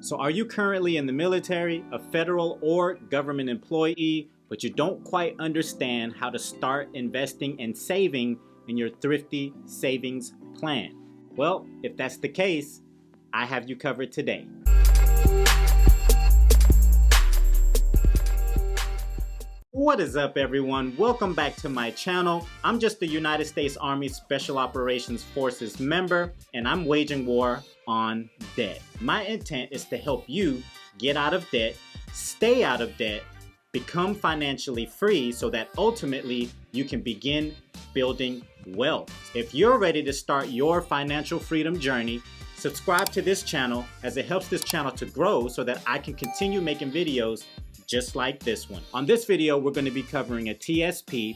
So are you currently in the military, a federal or government employee, but you don't quite understand how to start investing and saving in your thrifty savings plan? Well, if that's the case, I have you covered today. What is up, everyone? Welcome back to my channel. I'm just a United States Army Special Operations Forces member, and I'm waging war on debt. My intent is to help you get out of debt, stay out of debt, become financially free so that ultimately you can begin building wealth. If you're ready to start your financial freedom journey, subscribe to this channel as it helps this channel to grow so that I can continue making videos just like this one. On this video, we're going to be covering a TSP,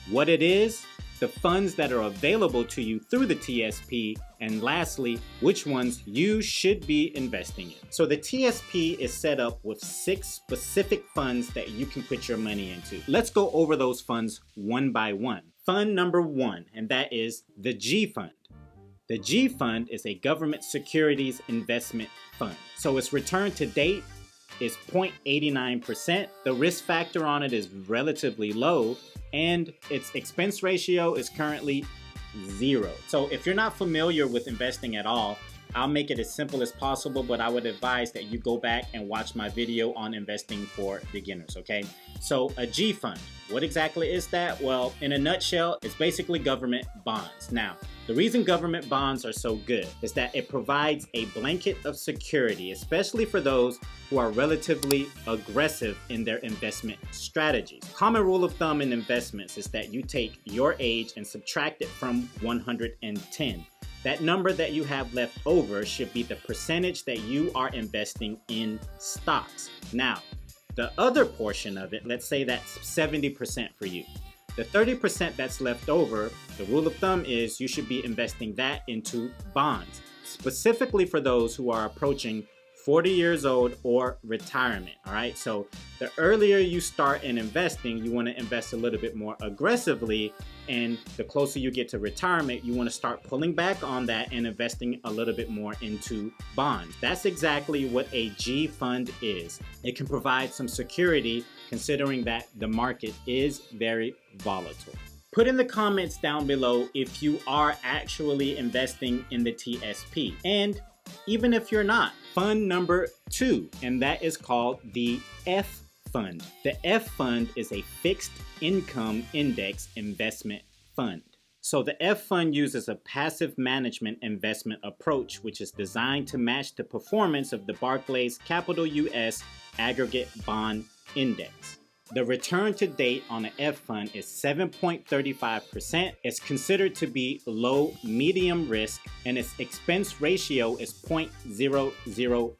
what it is, the funds that are available to you through the TSP, and lastly, which ones you should be investing in. So the TSP is set up with 6 specific funds that you can put your money into. Let's go over those funds one by one. Fund number 1, and that is the G Fund. The G Fund is a government securities investment fund. So its return to date is 0.89%. The risk factor on it is relatively low, and its expense ratio is currently 0. So if you're not familiar with investing at all, I'll make it as simple as possible, but I would advise that you go back and watch my video on investing for beginners, okay? So a G Fund, what exactly is that? Well, in a nutshell, it's basically government bonds. Now, the reason government bonds are so good is that it provides a blanket of security, especially for those who are relatively aggressive in their investment strategies. Common rule of thumb in investments is that you take your age and subtract it from 110. That number that you have left over should be the percentage that you are investing in stocks. Now, the other portion of it, let's say that's 70% for you. The 30% that's left over, the rule of thumb is you should be investing that into bonds, specifically for those who are approaching 40 years old or retirement, all right? So the earlier you start in investing, you want to invest a little bit more aggressively, and the closer you get to retirement, you want to start pulling back on that and investing a little bit more into bonds. That's exactly what a G Fund is. It can provide some security considering that the market is very volatile. Put in the comments down below if you are actually investing in the TSP. And even if you're not, fund number 2, and that is called the F Fund. The F Fund is a fixed income index investment fund. So the F Fund uses a passive management investment approach, which is designed to match the performance of the Barclays Capital US Aggregate Bond Index. The return to date on the F Fund is 7.35%. It's considered to be low medium risk, and its expense ratio is 0.004.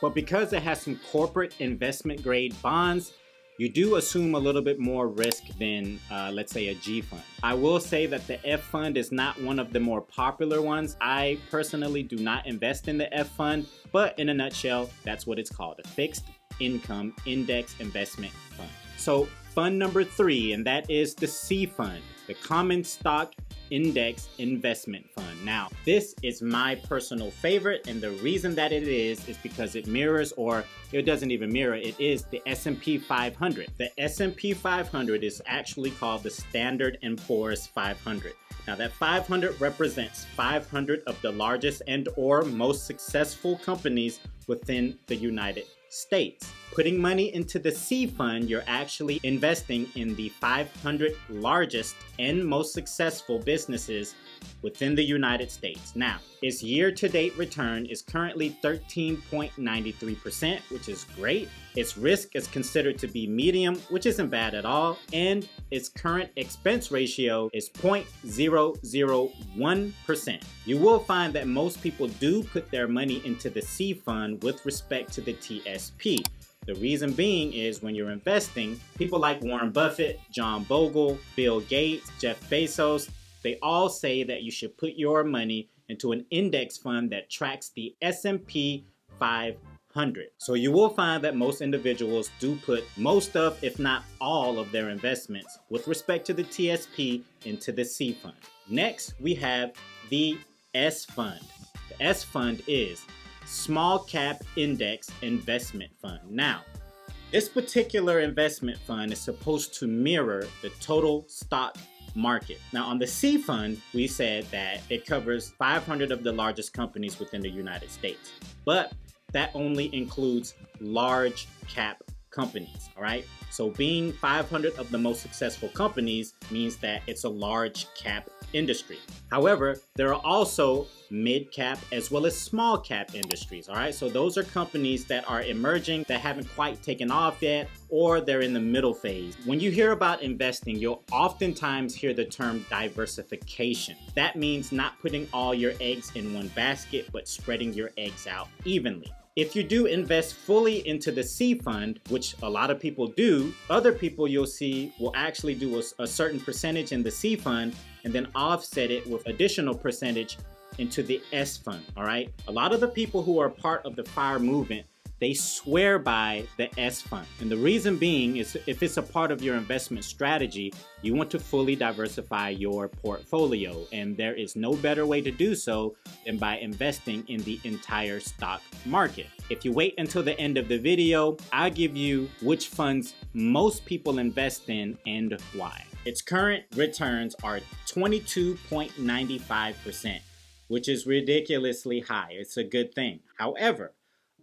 But because it has some corporate investment grade bonds, you do assume a little bit more risk than, let's say, a G Fund. I will say that the F Fund is not one of the more popular ones. I personally do not invest in the F Fund, but in a nutshell, that's what it's called, a fixed income index investment fund. So fund number 3, and that is the C Fund, the Common Stock Index Investment Fund. Now, this is my personal favorite, and the reason that it is because it mirrors, or it doesn't even mirror, it is the S&P 500. The S&P 500 is actually called the Standard & Poor's 500. Now that 500 represents 500 of the largest and or most successful companies within the United States. Putting money into the C Fund, you're actually investing in the 500 largest and most successful businesses within the United States. Now, its year-to-date return is currently 13.93%, which is great. Its risk is considered to be medium, which isn't bad at all, and its current expense ratio is 0.001%. You will find that most people do put their money into the C Fund with respect to the TSP. The reason being is when you're investing, people like Warren Buffett, John Bogle, Bill Gates, Jeff Bezos, they all say that you should put your money into an index fund that tracks the S&P 500. So you will find that most individuals do put most of, if not all of their investments with respect to the TSP into the C Fund. Next, we have the S Fund. The S Fund is Small Cap Index Investment Fund. Now, this particular investment fund is supposed to mirror the total stock market. Now, on the C Fund, we said that it covers 500 of the largest companies within the United States, but that only includes large cap companies, all right? So being 500 of the most successful companies means that it's a large cap industry. However, there are also mid cap as well as small cap industries, all right? So those are companies that are emerging, that haven't quite taken off yet, or they're in the middle phase. When you hear about investing, you'll oftentimes hear the term diversification. That means not putting all your eggs in one basket, but spreading your eggs out evenly. If you do invest fully into the C Fund, which a lot of people do, other people you'll see will actually do a certain percentage in the C Fund and then offset it with additional percentage into the S Fund, all right? A lot of the people who are part of the FIRE movement, they swear by the S Fund. And the reason being is if it's a part of your investment strategy, you want to fully diversify your portfolio. And there is no better way to do so than by investing in the entire stock market. If you wait until the end of the video, I'll give you which funds most people invest in and why. Its current returns are 22.95%, which is ridiculously high. It's a good thing. However,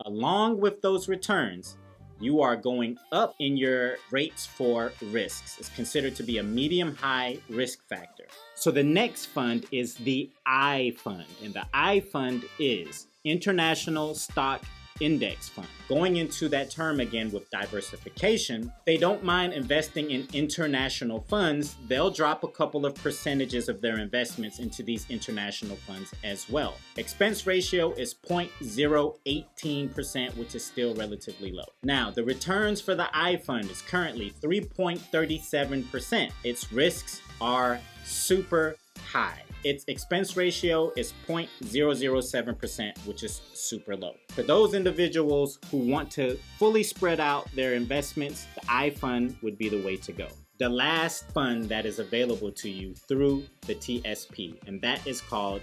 along with those returns, you are going up in your rates for risks. It's considered to be a medium-high risk factor. So the next fund is the I Fund, and the I Fund is International Stock Index Fund. Going into that term again with diversification, they don't mind investing in international funds. They'll drop a couple of percentages of their investments into these international funds as well. Expense ratio is 0.018%, which is still relatively low. Now, the returns for the I Fund is currently 3.37%. Its risks are super high. Its expense ratio is 0.007%, which is super low. For those individuals who want to fully spread out their investments, the I Fund would be the way to go. The last fund that is available to you through the TSP, and that is called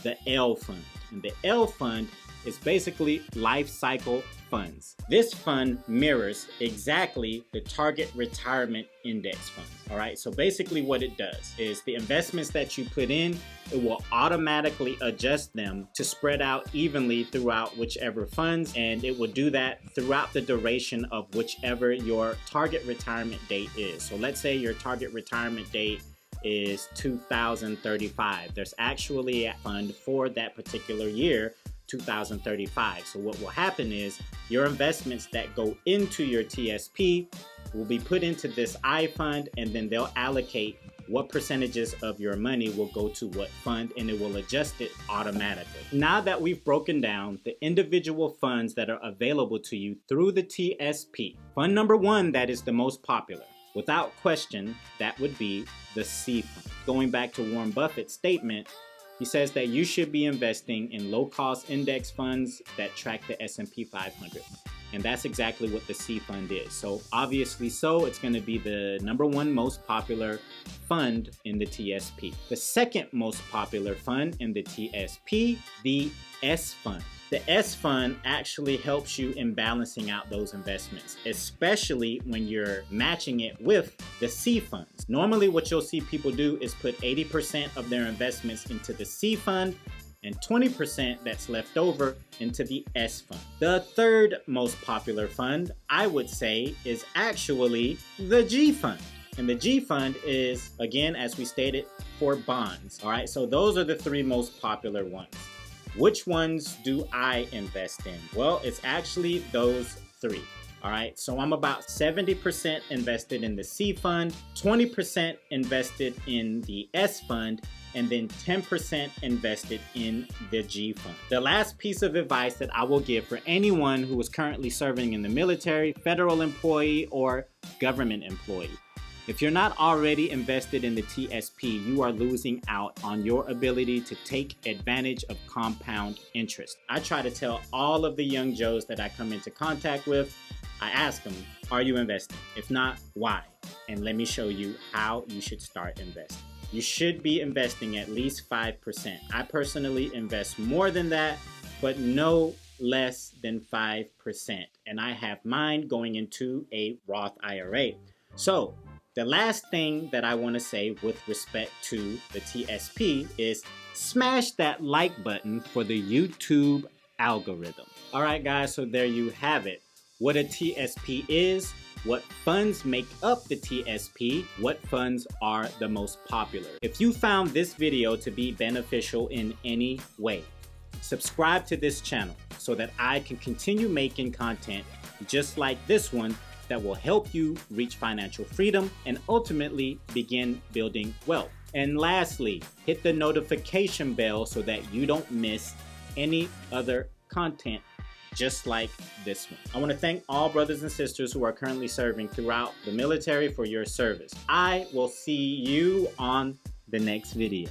the L Fund. And the L Fund is basically Lifecycle Funds. This fund mirrors exactly the Target Retirement Index Funds. All right, so basically what it does is the investments that you put in, it will automatically adjust them to spread out evenly throughout whichever funds, and it will do that throughout the duration of whichever your target retirement date is. So let's say your target retirement date is 2035. There's actually a fund for that particular year, 2035. So what will happen is your investments that go into your TSP will be put into this I Fund, and then they'll allocate what percentages of your money will go to what fund, and it will adjust it automatically. Now that we've broken down the individual funds that are available to you through the TSP, fund number one that is the most popular, without question, that would be the C Fund. Going back to Warren Buffett's statement, he says that you should be investing in low-cost index funds that track the S&P 500. And that's exactly what the C Fund is. So obviously it's going to be the number one most popular fund in the TSP. The second most popular fund in the TSP, the S Fund. The S Fund actually helps you in balancing out those investments, especially when you're matching it with the C Funds. Normally what you'll see people do is put 80% of their investments into the C Fund and 20% that's left over into the S Fund. The third most popular fund, I would say, is actually the G Fund. And the G Fund is, again, as we stated, for bonds. All right, so those are the three most popular ones. Which ones do I invest in? Well, it's actually those three. All right, so I'm about 70% invested in the C Fund, 20% invested in the S Fund, and then 10% invested in the G Fund. The last piece of advice that I will give for anyone who is currently serving in the military, federal employee, or government employee. If you're not already invested in the TSP, you are losing out on your ability to take advantage of compound interest. I try to tell all of the young Joes that I come into contact with, I ask them, are you investing? If not, why? And let me show you how you should start investing. You should be investing at least 5%. I personally invest more than that, but know less than 5%. And I have mine going into a Roth IRA. So the last thing that I want to say with respect to the TSP is smash that like button for the YouTube algorithm. All right, guys, so there you have it. What a TSP is, what funds make up the TSP, what funds are the most popular. If you found this video to be beneficial in any way, subscribe to this channel so that I can continue making content just like this one that will help you reach financial freedom and ultimately begin building wealth. And lastly, hit the notification bell so that you don't miss any other content just like this one. I want to thank all brothers and sisters who are currently serving throughout the military for your service. I will see you on the next video.